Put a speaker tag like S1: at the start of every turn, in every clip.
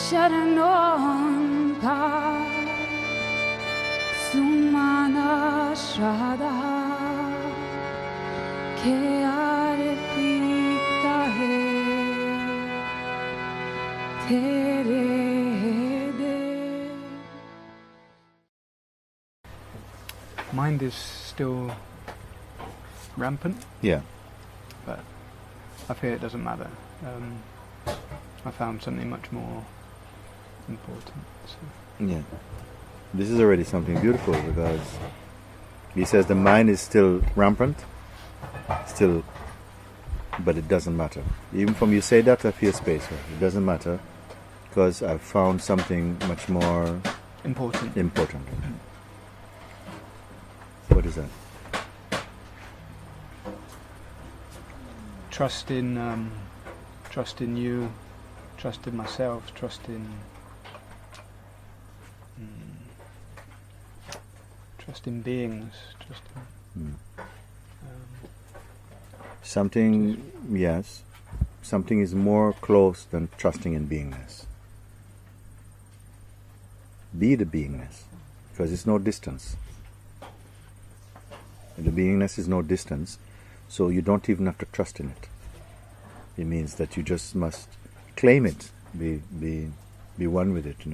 S1: Sharanon pa Sumana Shraddha Ke arpita hai Tere de.
S2: Mind is still rampant.
S3: Yeah.
S2: But I fear it doesn't matter. I found something much more important. So.
S3: Yeah. This is already something beautiful, because he says the mind is still rampant, but it doesn't matter. Even from you say that, I feel space. It doesn't matter, because I've found something much more
S2: important.
S3: What is that?
S2: Trust in you, trust in myself, trust in beingness,
S3: Something, yes, something is more close than trusting in beingness. Be the beingness, because it's no distance. The beingness is no distance, so you don't even have to trust in it. It means that you just must claim it, be one with it,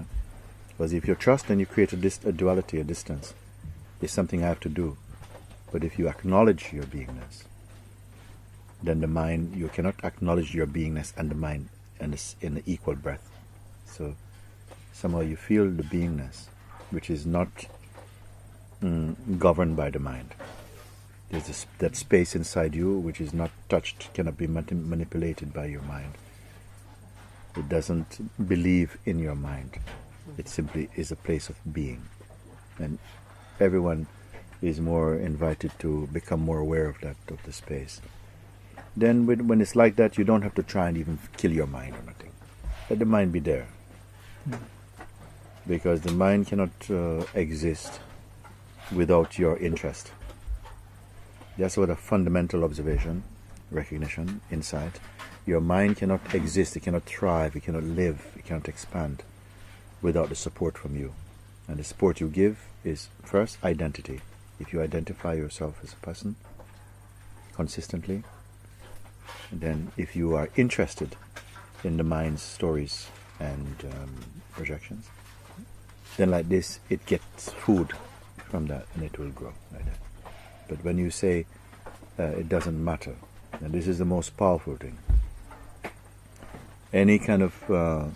S3: Because if you trust, then you create a duality, a distance. It's something I have to do. But if you acknowledge your beingness, then the mind, you cannot acknowledge your beingness and the mind in an equal breath. So somehow you feel the beingness, which is not governed by the mind. There's that space inside you which is not touched, cannot be manipulated by your mind. It doesn't believe in your mind. It simply is a place of being. And everyone is more invited to become more aware of that, of the space. Then when it's like that, you don't have to try and even kill your mind or nothing. Let the mind be there. Because the mind cannot exist without your interest. That's what a fundamental observation, recognition, insight. Your mind cannot exist, it cannot thrive, it cannot live, it cannot expand without the support from you. And the support you give is, first, identity. If you identify yourself as a person consistently, then if you are interested in the mind's stories and projections, then like this, it gets food from that and it will grow like that. But when you say it doesn't matter, and this is the most powerful thing, any kind of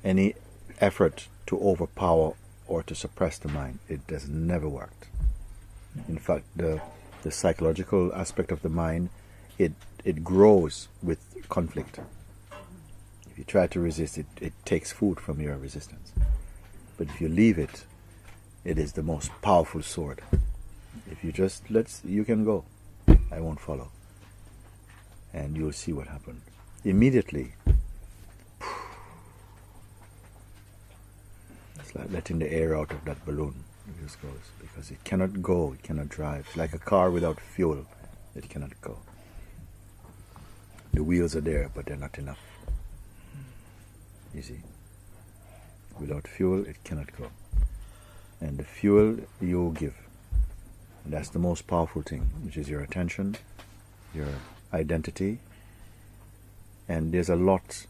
S3: any effort to overpower or to suppress the mind, it has never worked. In fact, the psychological aspect of the mind, it grows with conflict. If you try to resist it, it takes food from your resistance. But if you leave it, it is the most powerful sword. If you just you can go, I won't follow. And you'll see what happened. Immediately, it's like letting the air out of that balloon. It just goes, because it cannot go, it cannot drive. It's like a car without fuel, it cannot go. The wheels are there, but they're not enough. You see, without fuel, it cannot go. And the fuel you give. And that's the most powerful thing, which is your attention, your identity. And there's a lot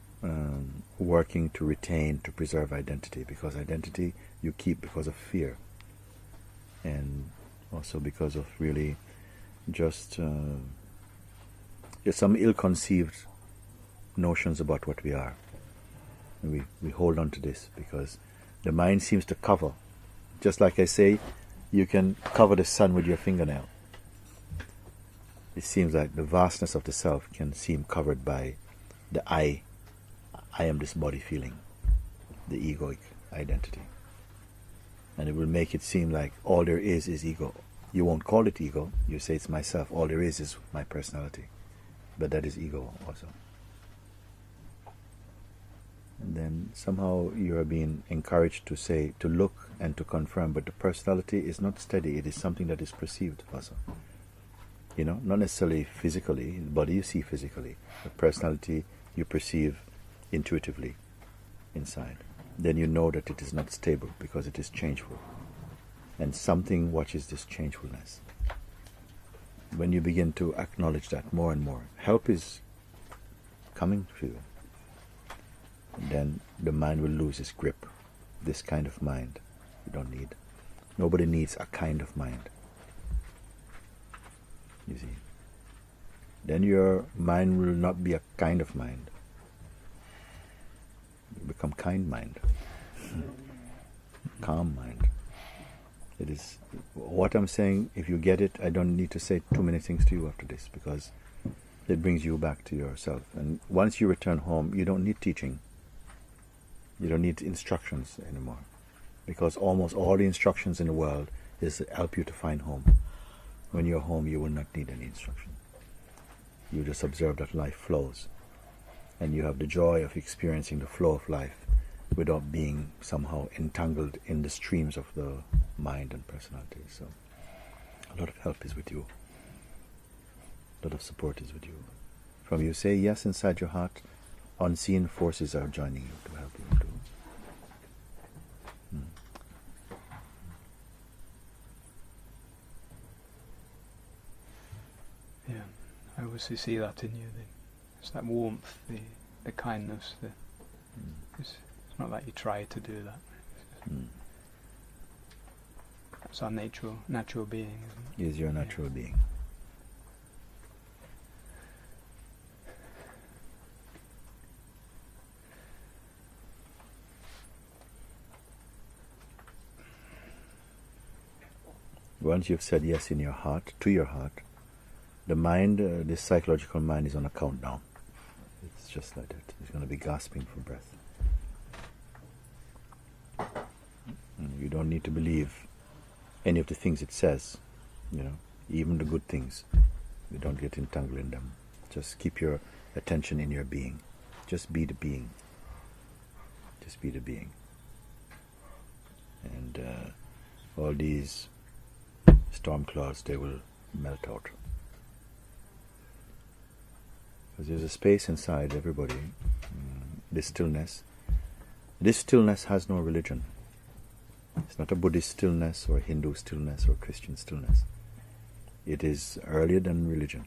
S3: working to retain, to preserve identity, because identity you keep because of fear. And also because of really just some ill-conceived notions about what we are. And we hold on to this because the mind seems to cover. Just like I say, you can cover the sun with your fingernail. It seems like the vastness of the self can seem covered by the I am this body feeling, the egoic identity. And it will make it seem like all there is ego. You won't call it ego, you say it's myself. All there is my personality. But that is ego also. And then somehow you are being encouraged to say, to look and to confirm, but the personality is not steady, it is something that is perceived also. Not necessarily physically, the body you see physically, the personality you perceive intuitively. inside, then you know that it is not stable because it is changeful. And something watches this changefulness. When you begin to acknowledge that more and more, help is coming to you. And then the mind will lose its grip. This kind of mind you don't need. Nobody needs a kind of mind. You see. Then your mind will not be a kind of mind. You become kind mind. Calm mind. It is what I'm saying. If you get it, I don't need to say too many things to you after this, because it brings you back to yourself. And once you return home, you don't need teaching. You don't need instructions anymore, because almost all the instructions in the world is to help you to find home. When you're home, you will not need any instruction. You just observe that life flows, and you have the joy of experiencing the flow of life without being somehow entangled in the streams of the mind and personality. So a lot of help is with you. A lot of support is with you. From you say yes inside your heart, unseen forces are joining you to help you to.
S2: Yeah, I obviously see that in you. It's that warmth, the kindness. It's not that you try to do that. It's our natural being, isn't it?
S3: Is your natural being. Once you've said yes in your heart, to your heart, the mind, this psychological mind, is on a countdown. It's just like that. It's going to be gasping for breath. You don't need to believe any of the things it says, even the good things. You don't get entangled in them. Just keep your attention in your being. Just be the being. Just be the being. And all these storm clouds, they will melt out. Because there's a space inside everybody, this stillness. This stillness has no religion. It's not a Buddhist stillness or Hindu stillness or Christian stillness. It is earlier than religion.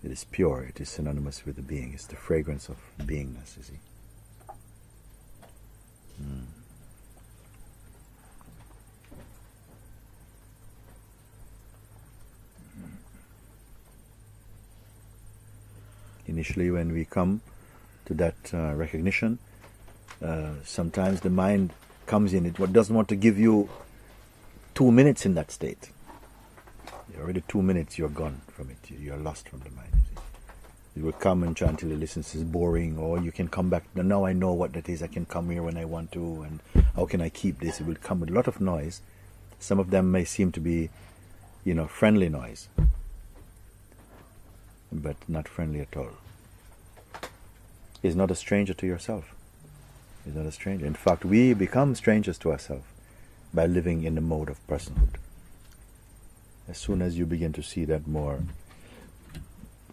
S3: It is pure. It is synonymous with the being. It's the fragrance of beingness, you see. Initially, when we come to that recognition, sometimes the mind comes in. It doesn't want to give you 2 minutes in that state. Already 2 minutes, you're gone from it. You're lost from the mind. You see. It will come and try until it listens. It's boring, or you can come back. Now I know what that is. I can come here when I want to, and how can I keep this? It will come with a lot of noise. Some of them may seem to be, friendly noise, but not friendly at all. Is not a stranger to yourself. Is not a stranger. In fact, we become strangers to ourselves by living in the mode of personhood. As soon as you begin to see that more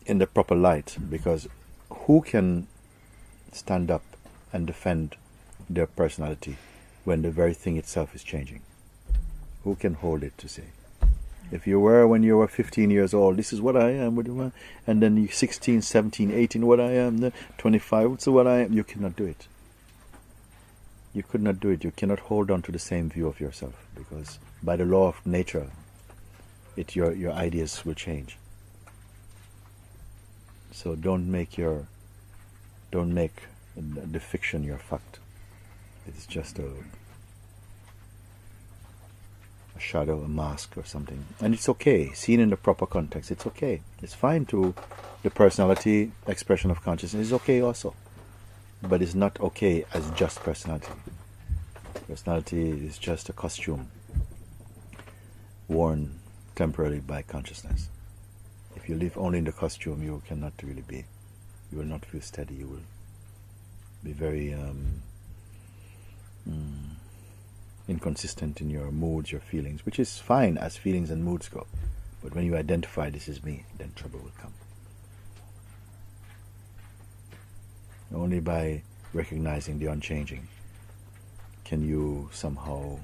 S3: in the proper light, because who can stand up and defend their personality when the very thing itself is changing? Who can hold it to say? If you were, when you were 15 years old, this is what I am, and then you 16, 17, 18, what I am, then 25, so what I am, you cannot do it. You could not do it. You cannot hold on to the same view of yourself, because by the law of nature, your ideas will change. So don't make the fiction your fact. It's just a shadow, a mask or something. And it's okay, seen in the proper context, it's okay. It's fine to the personality, expression of consciousness is okay also. But it's not okay as just personality. Personality is just a costume worn temporarily by consciousness. If you live only in the costume, you cannot really be. You will not feel steady. You will be very inconsistent in your moods, your feelings, which is fine as feelings and moods go. But when you identify this is me, then trouble will come. Only by recognizing the unchanging, can you somehow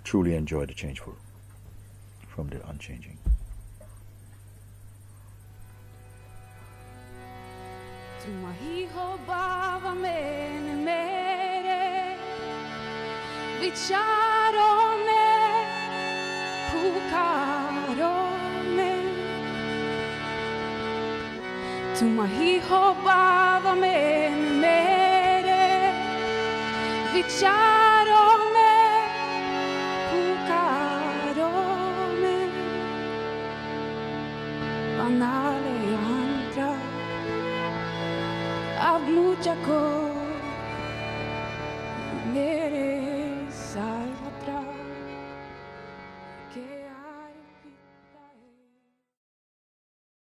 S3: truly enjoy the changeful from the unchanging.
S1: तुम ही हो बाबा मैंने मेरे विचारों में पुकारों में तुम ही हो बाबा मैंने मेरे विचारों में पुकारों में बना ले यंत्र अब मुझको मेरे